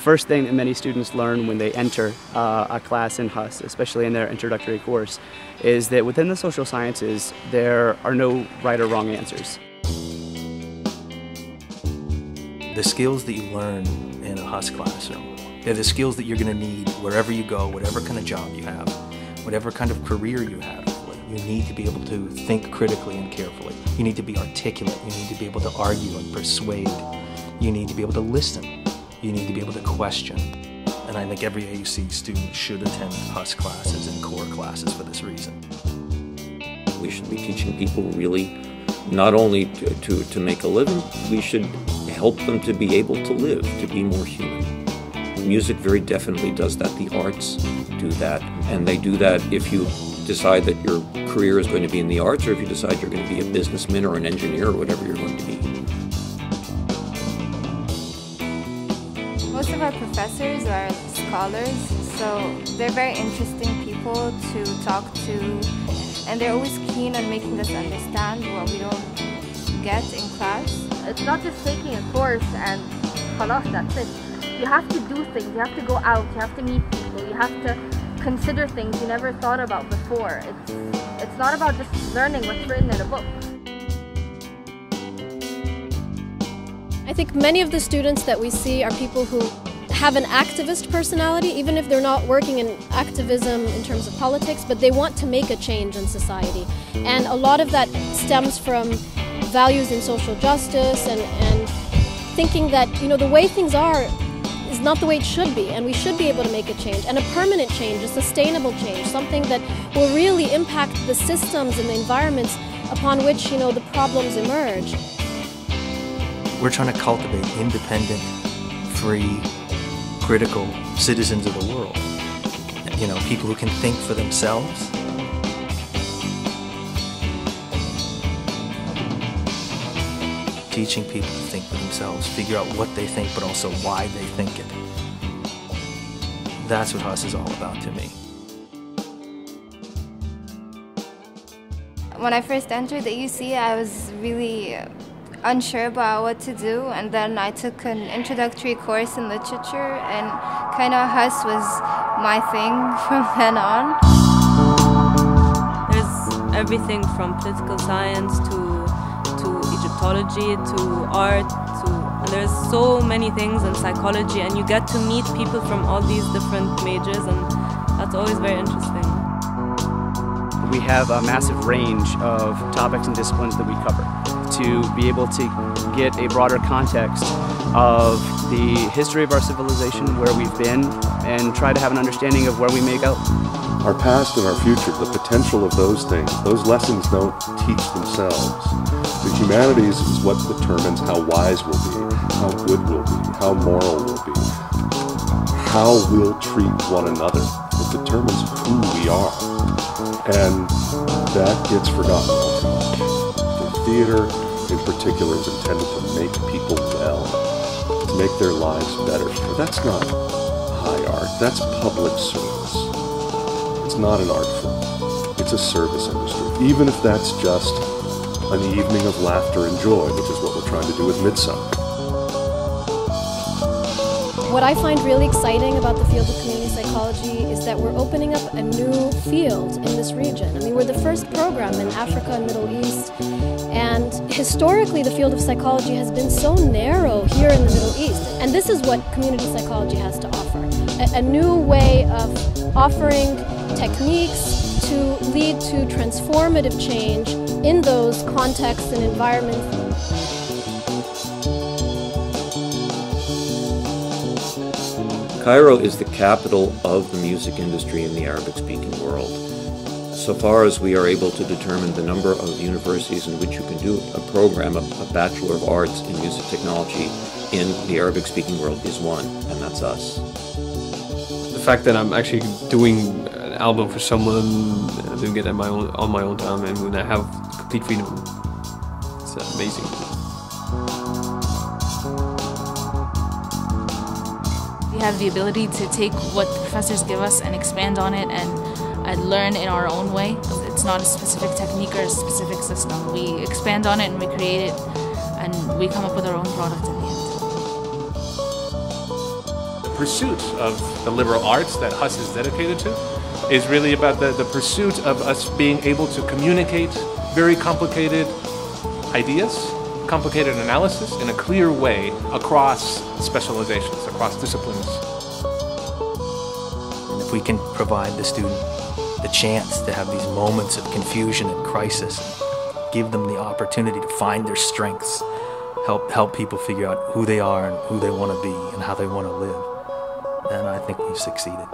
first thing that many students learn when they enter a class in HUS, especially in their introductory course, is that within the social sciences, there are no right or wrong answers. The skills that you learn in a HUS classroom, they're the skills that you're going to need wherever you go, whatever kind of job you have, whatever kind of career you have. You need to be able to think critically and carefully. You need to be articulate. You need to be able to argue and persuade. You need to be able to listen. You need to be able to question. And I think every AUC student should attend HUS classes and core classes for this reason. We should be teaching people really not only to make a living, we should help them to be able to live, to be more human. Music very definitely does that. The arts do that. And they do that if you decide that your career is going to be in the arts, or if you decide you're going to be a businessman or an engineer or whatever you're going to be. Most of our professors are scholars, so they're very interesting people to talk to, and they're always keen on making us understand what we don't get in class. It's not just taking a course and khalas, that's it. You have to do things, you have to go out, you have to meet people, you have to consider things you never thought about before. It's not about just learning what's written in a book. I think many of the students that we see are people who have an activist personality, even if they're not working in activism in terms of politics, but they want to make a change in society. And a lot of that stems from values in social justice and thinking that, you know, the way things are is not the way it should be, and we should be able to make a change, and a permanent change, a sustainable change, something that will really impact the systems and the environments upon which, you know, the problems emerge. We're trying to cultivate independent, free, critical citizens of the world. You know, people who can think for themselves. Teaching people to think for themselves, figure out what they think, but also why they think it. That's what HUS is all about to me. When I first entered the AUC, I was really unsure about what to do, and then I took an introductory course in literature, and kind of HUS was my thing from then on. There's everything from political science to Egyptology, to art, and there's so many things in psychology, and you get to meet people from all these different majors, and that's always very interesting. We have a massive range of topics and disciplines that we cover to be able to get a broader context of the history of our civilization, where we've been, and try to have an understanding of where we may go. Our past and our future, the potential of those things, those lessons don't teach themselves. The humanities is what determines how wise we'll be, how good we'll be, how moral we'll be, how we'll treat one another. It determines who we are. And that gets forgotten all too much. The theater, in particular, is intended to make people well, to make their lives better. But that's not high art, that's public service. It's not an art form, it's a service industry. Even if that's just an evening of laughter and joy, which is what we're trying to do with Midsummer. What I find really exciting about the field of community psychology is that we're opening up a new field in this region. I mean, we're the first program in Africa and Middle East, and historically the field of psychology has been so narrow here in the Middle East. And this is what community psychology has to offer. A new way of offering techniques to lead to transformative change in those contexts and environments. Cairo is the capital of the music industry in the Arabic-speaking world. So far as we are able to determine the number of universities in which you can do a program, a Bachelor of Arts in Music Technology in the Arabic-speaking world is one, and that's us. The fact that I'm actually doing an album for someone, doing it on my own time, and when I have complete freedom, it's amazing. We have the ability to take what the professors give us and expand on it and learn in our own way. It's not a specific technique or a specific system. We expand on it and we create it, and we come up with our own product in the end. The pursuit of the liberal arts that HUS is dedicated to is really about the pursuit of us being able to communicate very complicated ideas, complicated analysis in a clear way across specializations, across disciplines. And if we can provide the student the chance to have these moments of confusion and crisis, give them the opportunity to find their strengths, help people figure out who they are and who they want to be and how they want to live, then I think we've succeeded.